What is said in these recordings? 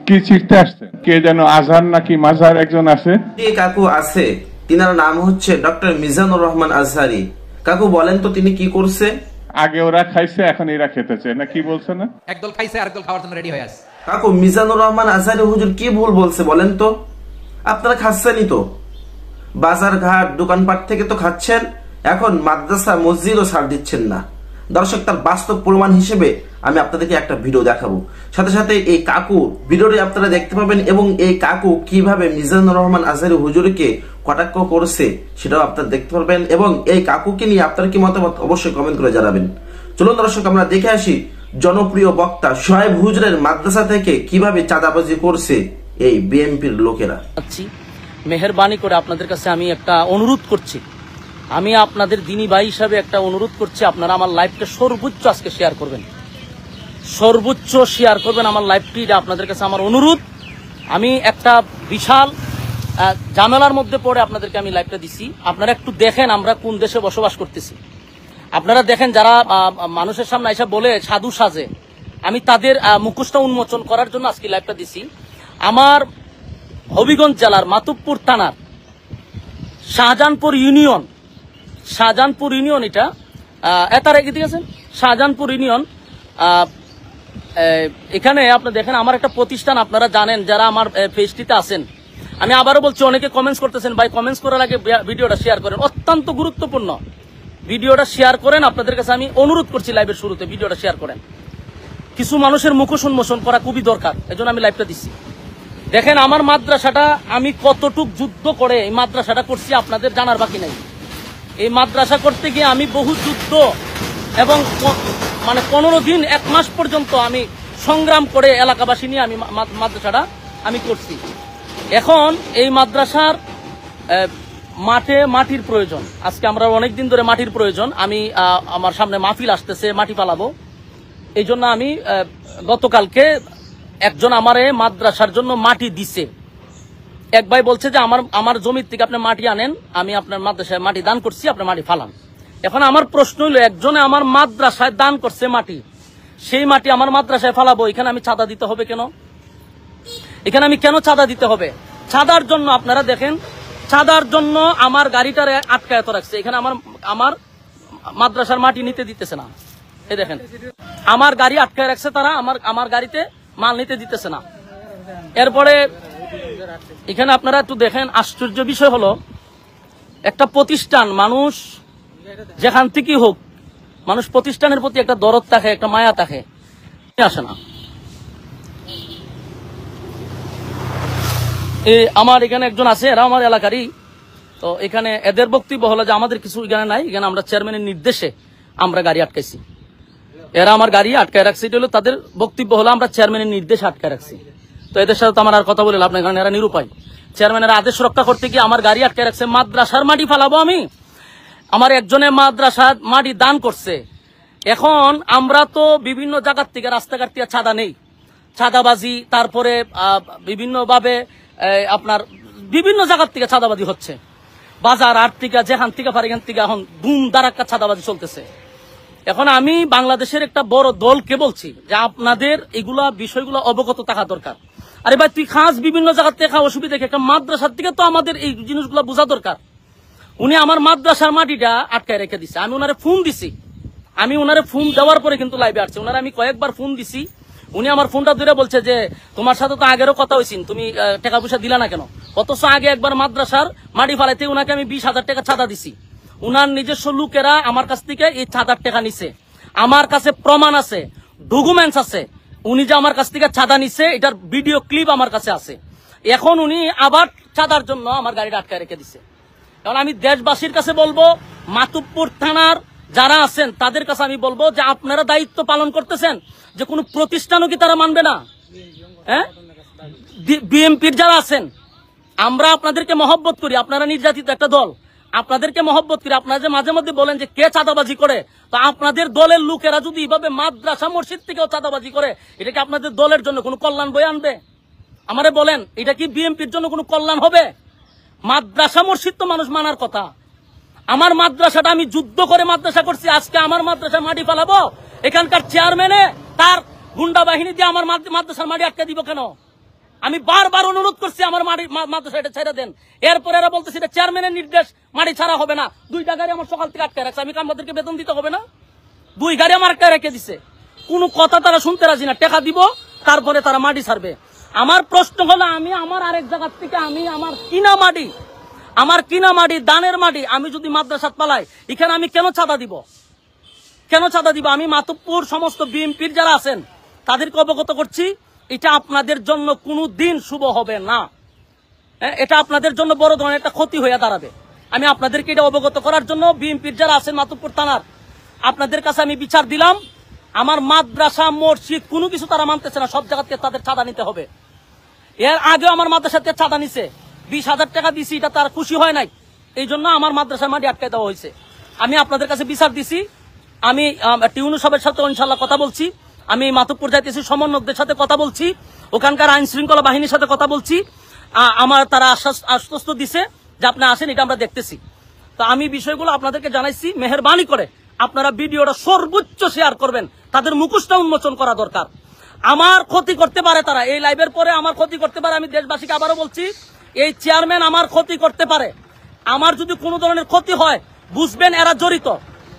কি চিঠতে আসছেন? কে যেন আজহার নাকি মাজার একজন আছে, এই কাকু আছে, তিনার নাম হচ্ছে ডক্টর মিজানুর রহমান আজহারি। কাকু বলেন তো তিনি কি করছে? আগে ওরা খাইছে, এখন এরা খেতেছে না, কি বলছে না? একদল খাইছে আরেকদল খাওয়ার জন্য রেডি হয়ে আছে। কাকু মিজানুর রহমান আজহারি হুজুর কি ভুল বলছে বলেন তো? আপনারা খাচ্ছেনই তো, বাজার ঘাট দোকানপাট থেকে তো খাচ্ছেন, এখন মাদ্রাসা মসজিদও ছাড় দিচ্ছেন না। দর্শক, তার বাস্তব প্রমাণ হিসেবে আমি আপনাদেরকে একটা ভিডিও দেখাবো, সাথে সাথে এই কাকু ভিডিওটি আপনারা দেখতে পাবেন এবং এই কাকু কিভাবে মিজানুর রহমান আজহারি হুজুরকে কটাক্ষ করছে সেটাও আপনারা দেখতে পারবেন এবং এই কাকুকে নিয়ে আপনার কি মতামত অবশ্যই কমেন্ট করে জানাবেন। চলুন দর্শক, আমরা দেখে আসি জনপ্রিয় বক্তা সোহেব হুজুরের মাদ্রাসা থেকে কিভাবে চাঁদাবাজি করছে এই বিএনপির লোকেরা। মেহেরবানি করে আপনাদের কাছে আমি একটা অনুরোধ করছি, আমি আপনাদের দিনী ভাই হিসাবে একটা অনুরোধ করছি, আপনারা আমার লাইভটা সর্বোচ্চ আজকে শেয়ার করবেন, সর্বোচ্চ শেয়ার করবেন আমার লাইভটি। এটা আপনাদের কাছে আমার অনুরোধ। আমি একটা বিশাল ঝামেলার মধ্যে পড়ে আপনাদেরকে আমি লাইভটা দিছি। আপনারা একটু দেখেন আমরা কোন দেশে বসবাস করতেছি। আপনারা দেখেন যারা মানুষের সামনে এসে বলে সাধু সাজে, আমি তাদের মুখোশটা উন্মোচন করার জন্য আজকে লাইভটা দিছি। আমার হবিগঞ্জ জেলার মাতুবপুর থানার শাহজাহানপুর ইউনিয়ন এটা এতার এগিয়ে গেছেন শাহজাহানপুর ইউনিয়ন। এখানে আপনি দেখেন আমার একটা প্রতিষ্ঠান, আপনারা জানেন যারা আমার পেজটিতে আছেন। আমি আবারও বলছি, অনেকে কমেন্টস করতেছেন, ভাই কমেন্টস করার আগে ভিডিওটা শেয়ার করেন, অত্যন্ত গুরুত্বপূর্ণ ভিডিওটা শেয়ার করেন। আপনাদের কাছে আমি অনুরোধ করছি লাইভের শুরুতে ভিডিওটা শেয়ার করেন। কিছু মানুষের মুখোশ উন্মোচন করা খুবই দরকার, এজন্য আমি লাইভটা দিচ্ছি। দেখেন আমার মাদ্রাসাটা আমি কতটুক যুদ্ধ করে এই মাদ্রাসাটা করছি আপনাদের জানার বাকি নাই। এই মাদ্রাসা করতে গিয়ে আমি বহু যুদ্ধ এবং মানে 15 দিন 1 মাস পর্যন্ত আমি সংগ্রাম করে এলাকাবাসী নিয়ে আমি মাদ্রাসাটা আমি করছি। এখন এই মাদ্রাসার মাটির প্রয়োজন, আজকে আমরা অনেকদিন ধরে মাটির প্রয়োজন। আমি আমার সামনে মাহফিল আসতেছে, মাটি পালাবো, এই জন্য আমি গতকালকে একজন আমারে মাদ্রাসার জন্য মাটি দিছে। এক ভাই বলছে যে আমার জমির থেকে আপনি মাটি আনেন, আমি আপনার মাদ্রাসায় মাটি দান করছি, আপনার মাটি ফালান। এখন আমার প্রশ্ন হলো, একজনে আমার মাদ্রাসায় দান করছে মাটি, সেই মাটি আমার মাদ্রাসায় ফালাবো, এখানে আমি চাঁদা দিতে হবে কেন? এখানে আমি কেন চাঁদা দিতে হবে? চাঁদার জন্য আপনারা দেখেন, চাঁদার জন্য আমার গাড়িটারে আটকায় রাখছে। এখানে আমার মাদ্রাসার মাটি নিতে দিতেছে না। এই দেখেন আমার গাড়ি আটকায় রাখছে তারা, আমার গাড়িতে মাল নিতে দিতেছে না। এরপরে এখানে আপনারা একটু দেখেন, আশ্চর্য বিষয় হলো একটা প্রতিষ্ঠান, মানুষ যেখান থেকেই হোক, মানুষ প্রতিষ্ঠানের প্রতি একটা দরদ থাকে, একটা মায়া থাকে, আসে না। আমার এখানে একজন আছে, এরা আমার এলাকারই, তো এখানে এদের বক্তব্য হলো যে আমাদের কিছু এখানে নাই, এখানে আমরা চেয়ারম্যানের নির্দেশে আমরা গাড়ি আটকাইছি। এরা আমার গাড়ি আটকায় রাখছে, এটা হলো তাদের বক্তব্য, হলো আমরা চেয়ারম্যানের নির্দেশে আটকায় রাখছি। তো এদের সাথে তো আমার আর কথা বলে লাভ নাই, কারণ এরা নিরুপায়। চেয়ারম্যানের আদেশ রক্ষা করতে গিয়ে আমার গাড়ি আটকায় রাখছে। মাদ্রাসার মাটি ফালাবো আমি, আমার একজনের মাদ্রাসার মাটি দান করছে। এখন আমরা তো বিভিন্ন জায়গার থেকে রাস্তাঘাট থেকে চাঁদা নেই, চাঁদাবাজি, তারপরে বিভিন্নভাবে আপনার বিভিন্ন জায়গার থেকে চাঁদাবাজি হচ্ছে, বাজার আট থেকে যেখান থেকে পারে এখান থেকে এখন ধুম ধারাক্কা চাঁদাবাজি চলতেছে। এখন আমি বাংলাদেশের একটা বড় দলকে বলছি যে আপনাদের এগুলা বিষয়গুলো অবগত থাকা দরকার। আরে ভাই, তুই খাস বিভিন্ন জায়গার থেকে, অসুবিধা একটা মাদ্রাসার থেকে তো আমাদের এই জিনিসগুলো বোঝা দরকার। উনি আমার মাদ্রাসার মাটিটা আটকায় রেখে দিছে। আমি ওনারে ফোন দিছি, আমি ওনারে ফোন দেওয়ার পরে কিন্তু লাইভে আসছে। ওনারে আমি কয়েকবার ফোন দিছি, উনি আমার ফোনটা ধরে বলছে যে তোমার সাথে তো আগেরও কথা হয়েছিল, তুমি টাকা পয়সা দিলা না কেন? অথচ আগে একবার মাদ্রাসার মাটি ফালাইতে ওনাকে আমি 20,000 টাকা চাঁদা দিছি। উনার নিজস্ব লোকেরা আমার কাছ থেকে এই চাঁদার টাকা নিছে, আমার কাছে প্রমাণ আছে, ডকুমেন্টস আছে, উনি যে আমার কাছ থেকে চাঁদা নিছে এটার ভিডিও ক্লিপ আমার কাছে আছে। এখন উনি আবার চাঁদার জন্য আমার গাড়িটা আটকায় রেখে দিছে। কারণ আমি দেশবাসীর কাছে বলবো, মাতুবপুর থানার যারা আছেন তাদের কাছে আমি বলবো যে আপনারা দায়িত্ব পালন করতেছেন, যে কোনো প্রতিষ্ঠানও কি তারা মানবে না? হ্যাঁ, বিএনপির যারা আছেন, আমরা আপনাদেরকে মহব্বত করি, আপনারা নির্যাতিত একটা দল, আপনাদেরকে মহব্বত করি। আপনারা যে মাঝে মধ্যে বলেন যে কে চাঁদাবাজি করে, তো আপনাদের দলের লোকেরা যদি এইভাবে মাদ্রাসা মসজিদ থেকেও চাঁদাবাজি করে, এটা কি আপনাদের দলের জন্য কোনো কল্যাণ বয়ে আনবে? আমারে বলেন, এটা কি বিএনপির জন্য কোনো কল্যাণ হবে? মাদ্রাসা মসজিদ তো মানুষ মানার কথা। আমার মাদ্রাসাটা আমি যুদ্ধ করে মাদ্রাসা করছি, আজকে আমার মাদ্রাসা মাটি ফালাবো? এখানকার চেয়ারম্যানে তার গুন্ডা বাহিনী দিয়ে আমার মাদ্রাসার মাটি আটকে দিব কেন? আমি বারবার অনুরোধ করছি আমার মাদ্রাসা এটা ছেড়ে দেন। এরপর এরা বলতেছে এটা চেয়ারম্যানের নির্দেশ, মাটি ছাড়া হবে না। 2টা গাড়ি আমার সকাল থেকে আটকে রাখছে, আমি আমাদেরকে বেতন দিতে হবে না? 2 গাড়ি আমার আটকে রেখে দিছে, কোনো কথা তারা শুনতে রাজি না। টাকা দিব, তারপরে তারা মাটি ছাড়বে। আমার প্রশ্ন হলো, আমি আমার আরেক জায়গার থেকে আমি আমার কিনা মাটি দানের মাটি আমি যদি মাদ্রাসাত পালাই, এখানে আমি কেন চাঁদা দিব? আমি মাতুব্বর সমস্ত বিএনপির যারা আছেন তাদেরকে অবগত করছি, এটা আপনাদের জন্য কোনো দিন শুভ হবে না। এটা আপনাদের জন্য বড় ধরনের একটা ক্ষতি হয়ে দাঁড়াবে। আমি আপনাদেরকে এটা অবগত করার জন্য বিএনপির যারা আছেন মাতুব্বর থানার, আপনাদের কাছে আমি বিচার দিলাম। আমার মাদ্রাসা মসজিদ কোনো কিছু তারা মানতেছে না, সব জায়গা থেকে তাদের চাঁদা নিতে হবে। এর আগেও আমার মাদ্রাসা থেকে চাঁদা নিছে, 20,000 টাকা দিছি, এটা তার খুশি হয় নাই, এই জন্য আমার মাদ্রাসার মাটি আটকে দেওয়া হয়েছে। আমি আপনাদের কাছে বিচার দিছি। আমি টিউনু সাহেবের সাথে ইনশাল্লাহ কথা বলছি, আমি মাতুব্বর যাইতেছি, সমন্বয়কদের সাথে কথা বলছি, ওখানকার আইন শৃঙ্খলা বাহিনীর সাথে কথা বলছি। আমার তারা আশ্বস্ত দিছে যে আপনি আসেন, এটা আমরা দেখতেছি। তো আমি বিষয়গুলো আপনাদেরকে জানাইছি। মেহেরবানি করে আপনারা ভিডিওটা সর্বোচ্চ শেয়ার করবেন, তাদের মুখোশটা উন্মোচন করা দরকার। আমার ক্ষতি করতে পারে তারা, এই লাইভের পরে আমার ক্ষতি করতে পারে। আমি দেশবাসীকে আবারও বলছি, এই চেয়ারম্যান আমার ক্ষতি করতে পারে। আমার যদি কোনো ধরনের ক্ষতি হয়, বুঝবেন এরা জড়িত।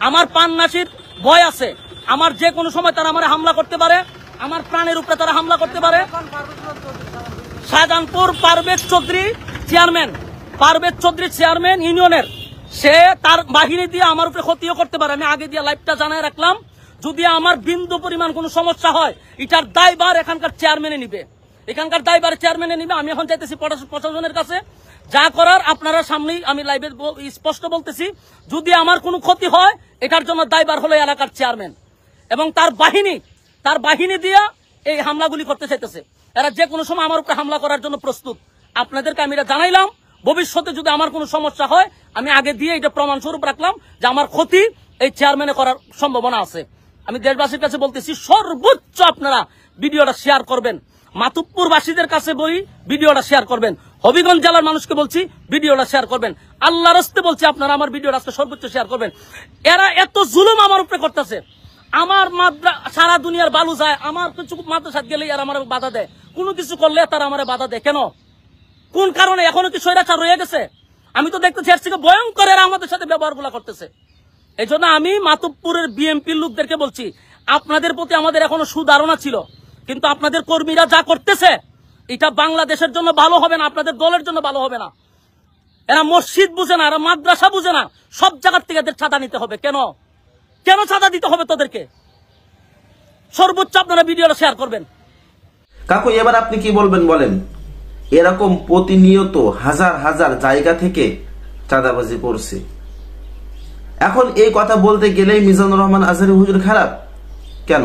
আমার পান্নাসির ভয় আছে, আমার যে কোনো সময় তারা আমার হামলা করতে পারে, আমার প্রাণের উপরে তারা হামলা করতে পারে। শাহজাহানপুর পারভেজ চৌধুরী চেয়ারম্যান ইউনিয়নের, সে তার বাহিনী দিয়ে আমার উপরে ক্ষতিও করতে পারে। আমি আগে দিয়ে লাইভটা জানাই রাখলাম, যদি আমার বিন্দু পরিমাণ কোনো সমস্যা হয়, এটার দায়ভার এখানকার চেয়ারম্যানে নিবে, আমি এখন চাইতেছি প্রশাসনের কাছে, যা করার আপনারা সামনেই আমি লাইভে স্পষ্ট বলতেছি, যদি আমার কোনো ক্ষতি হয়, এটার জন্য দায়ভার হলো এলাকার চেয়ারম্যান এবং তার বাহিনী দিয়ে এই হামলাগুলি করতে চাইতেছে। এরা যে কোনো সময় আমার উপরে হামলা করার জন্য প্রস্তুত। আপনাদেরকে আমি এটা জানাইলাম, ভবিষ্যতে যদি আমার কোনো সমস্যা হয়, আমি আগে দিয়ে এটা প্রমাণ স্বরূপ রাখলাম যে আমার ক্ষতি এই চেয়ারম্যানে করার সম্ভাবনা আছে। আমি দেশবাসীর কাছে বলতেছি, সর্বোচ্চ আপনারা ভিডিওটা শেয়ার করবেন। মাতুব্বরবাসীদের কাছে ভিডিওটা শেয়ার করবেন। হবিগঞ্জ জেলার মানুষকে বলছি, ভিডিওটা শেয়ার করবেন। আল্লাহর রাস্তে বলছি, আপনারা আমার ভিডিওটা আজকে সর্বোচ্চ শেয়ার করবেন। এরা এত জুলুম আমার উপরে করতেছে, আমার সারা দুনিয়ার বালু যায়, আমার কিছু মাদ্রাসাত গেলে আর আমার বাধা দেয়, কোনো কিছু করলে তারা আমার বাধা দেয় কেন? কোন কারণে? এখনো কি স্বৈরাচার রয়ে গেছে? আমি তো দেখতেছি এর থেকে ভয়ঙ্কর এরা আমাদের সাথে ব্যবহারগুলো করতেছে। এই জন্য আমি মাতুব্বরের বিএনপির লোকদেরকে বলছি, আপনাদের প্রতি আমাদের এখনো সুধারণা ছিল, কিন্তু আপনাদের কর্মীরা যা করতেছে, এটা বাংলাদেশের জন্য ভালো হবে না, আপনাদের দলের জন্য ভালো হবে না। এরা মসজিদ বুঝে না, এরা মাদ্রাসা বুঝে না, সব জায়গার থেকে এদের চাঁদা নিতে হবে। কেন চাঁদা দিতে হবে তোদেরকে? সর্বোচ্চ আপনারা ভিডিওটা শেয়ার করবেন। কাকু, এবার আপনি কি বলবেন বলেন? এরকম প্রতিনিয়ত হাজার হাজার জায়গা থেকে চাঁদাবাজি করছে। এখন এই কথা বলতে গেলেই মিজানুর রহমান আজহারী হুজুর খারাপ কেন?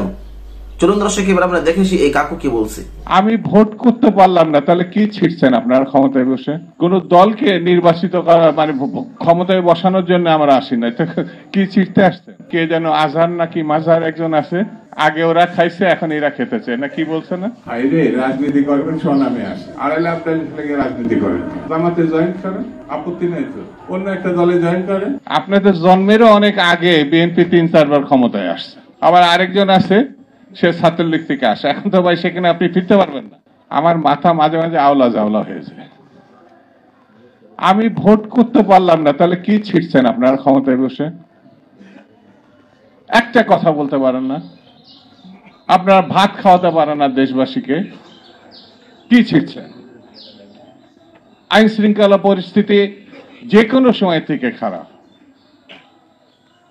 চলুন দর্শক, এবার আমরা দেখেছি এই কাকু কি বলছে। আমি ভোট করতে পারলাম না, তাহলে কি ছিটছেন আপনার ক্ষমতায় বসে? কোন দলকে নির্বাচিত করা মানে ক্ষমতায় বসানোর জন্য আমরা আসি না, কি ছিটতে আসছেন? কে যেন আজহার নাকি মাজার একজন আছে, আগে ওরা খাইছে, এখন এরা খেতেছে না, কি বলছে না? আইরে রাজনীতি করবেন স্বনামে আসে, আড়াইলে আপনার রাজনীতি করেন, জামাতে জয়েন করেন, আপত্তি নেই তো, অন্য একটা দলে জয়েন করেন। আপনাদের জন্মেরও অনেক আগে বিএনপি 3-4 বার ক্ষমতায় আসছে। আবার আরেকজন আছে, সে ছাত্রলীগ থেকে আসে, এখন তো ভাই সেখানে আপনি ফিরতে পারবেন না। আমার মাথা মাঝে মাঝে আওলা জাওলা হয়ে যায়। আমি ভোট করতে পারলাম না, তাহলে কি ছিটছেন আপনার ক্ষমতায় বসে? একটা কথা বলতে পারেন না, আপনারা ভাত খাওয়াতে পারেন না দেশবাসীকে, কি ছিটছেন? আইন শৃঙ্খলা পরিস্থিতি যে কোনো সময় থেকে খারাপ,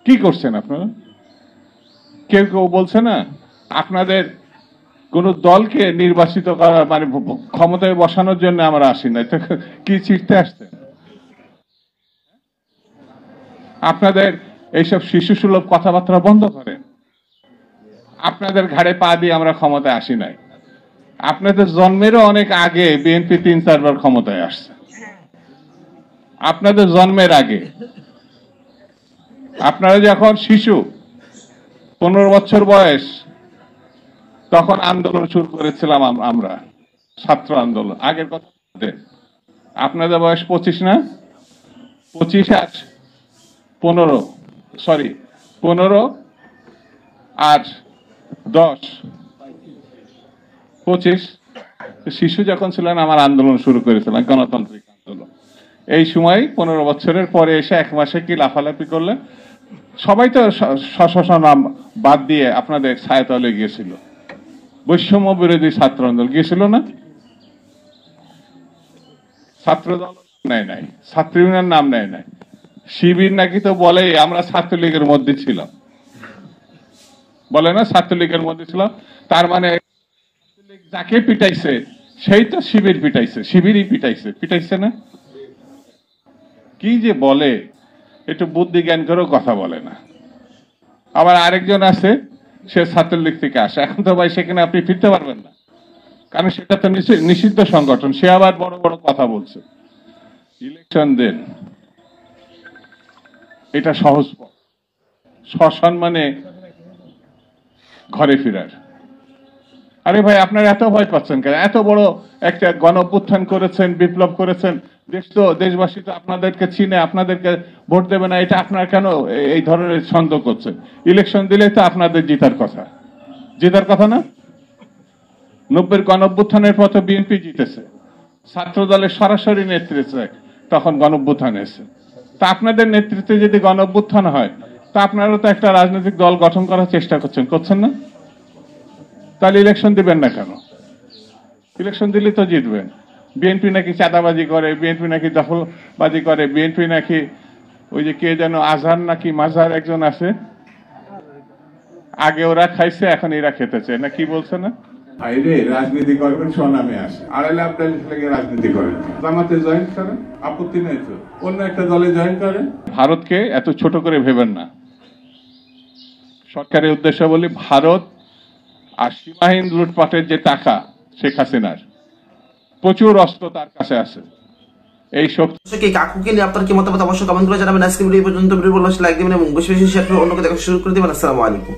কি করছেন আপনারা? কেউ বলছে না আপনাদের কোন দলকে নির্বাচিত করা মানে ক্ষমতায় বসানোর জন্য আমরা আসি না, কি ছিটতে আসছেন? আপনাদের এইসব শিশু সুলভ কথাবার্তা বন্ধ করেন। আপনাদের ঘাড়ে পা দিয়ে আমরা ক্ষমতায় আসি নাই। আপনাদের জন্মেরও অনেক আগে বিএনপি 3-4 বার ক্ষমতায় আসছে, আপনাদের জন্মের আগে। আপনারা যখন শিশু, 15 বছর বয়স, তখন আন্দোলন শুরু করেছিলাম আমরা, ছাত্র আন্দোলন। আগের কথা, আপনাদের বয়স 25 না? 25 আর 15 আর 10 25 শিশু যখন ছিলেন আমার আন্দোলন শুরু করেছিলাম, গণতান্ত্রিক আন্দোলন। এই সময় 15 বছরের পরে এসে 1 মাসে কি লাফালাফি করলেন? সবাই তো স্ব নাম বাদ দিয়ে আপনাদের ছায়াতলে গিয়েছিল। বৈষম্য বিরোধী ছাত্র আন্দোলন গিয়েছিল না? ছাত্রদল নেয় নাই, ছাত্র ইউনিয়ন নাম নেয় নাই। শিবির নাকি তো বলে আমরা ছাত্রলীগের মধ্যে ছিলাম, বলে না ছাত্রলীগের মধ্যে ছিলাম। তার মানে যাকে পিটাইছে সেই তো শিবির পিটাইছে, শিবিরই পিটাইছে না? কি যে বলে, একটু বুদ্ধি জ্ঞান করেও কথা বলে না। আবার আরেকজন আছে, সে ছাত্রলীগ থেকে আসে। এখন তো ভাই সেখানে আপনি ফিরতে পারবেন না, কারণ সেটা তো নিষিদ্ধ সংগঠন। সে আবার বড় বড় কথা বলছে। ইলেকশন দেন, এটা সহজ পথ সসম্মানে ঘরে ফেরার। আরে ভাই আপনারা এত ভয় পাচ্ছেন কেন? এত বড় একটা গণ অভ্যুত্থান করেছেন, বিপ্লব করেছেন, দেশবাসী তো আপনাদেরকে চিনে, আপনাদেরকে ভোট দেবে না, এটা আপনার কেন এই ধরনের সন্দেহ করছেন? ইলেকশন দিলে তো আপনাদের জেতার কথা না? 90-এর গণ অভ্যুত্থানের পর তো বিএনপি জিতেছে, ছাত্র দলের সরাসরি নেতৃত্বে তখন গণ অভ্যুত্থান এসেছে। তা আপনাদের নেতৃত্বে যদি গণ অভ্যুত্থান হয়, তা আপনারা তো একটা রাজনৈতিক দল গঠন করার চেষ্টা করছেন না? তাহলে ইলেকশন দিবেন না কেন? ইলেকশন দিলে তো জিতবেন। বিএনপি নাকি চাঁদাবাজি করে, বিএনপি নাকি দখলবাজি করে, বিএনপি নাকি ওই যে কে যেন আজহার নাকি মাজার একজন আছে, আগে ওরা খাইছে এখন এরা খেতেছে না, কি বলছে না? আইরে রাজনীতি করবেন স্বনামে আসে, আড়াইলে আপনার রাজনীতি করেন, জামাতে জয়েন করেন, আপত্তি নেই তো, অন্য একটা দলে জয়েন করেন। ভারতকে এত ছোট করে ভেবেন না। সরকারের উদ্দেশ্য বলি, ভারত আর সীমাহীন লুটপাটের যে টাকা শেখ হাসিনার, প্রচুর অস্ত্র তার কাছে আছে। এই শক্তি কাকুকে নিয়ে আপনার কি মতামত অবশ্যই কমেন্ট করে জানাবেন। আজকে ভিডিও পর্যন্ত ভিডিও ভালো লাগলে লাইক দিবেন এবং বেশি বেশি শেয়ার করে অন্যকে দেখা শুরু করে দিবেন। আসসালামু আলাইকুম।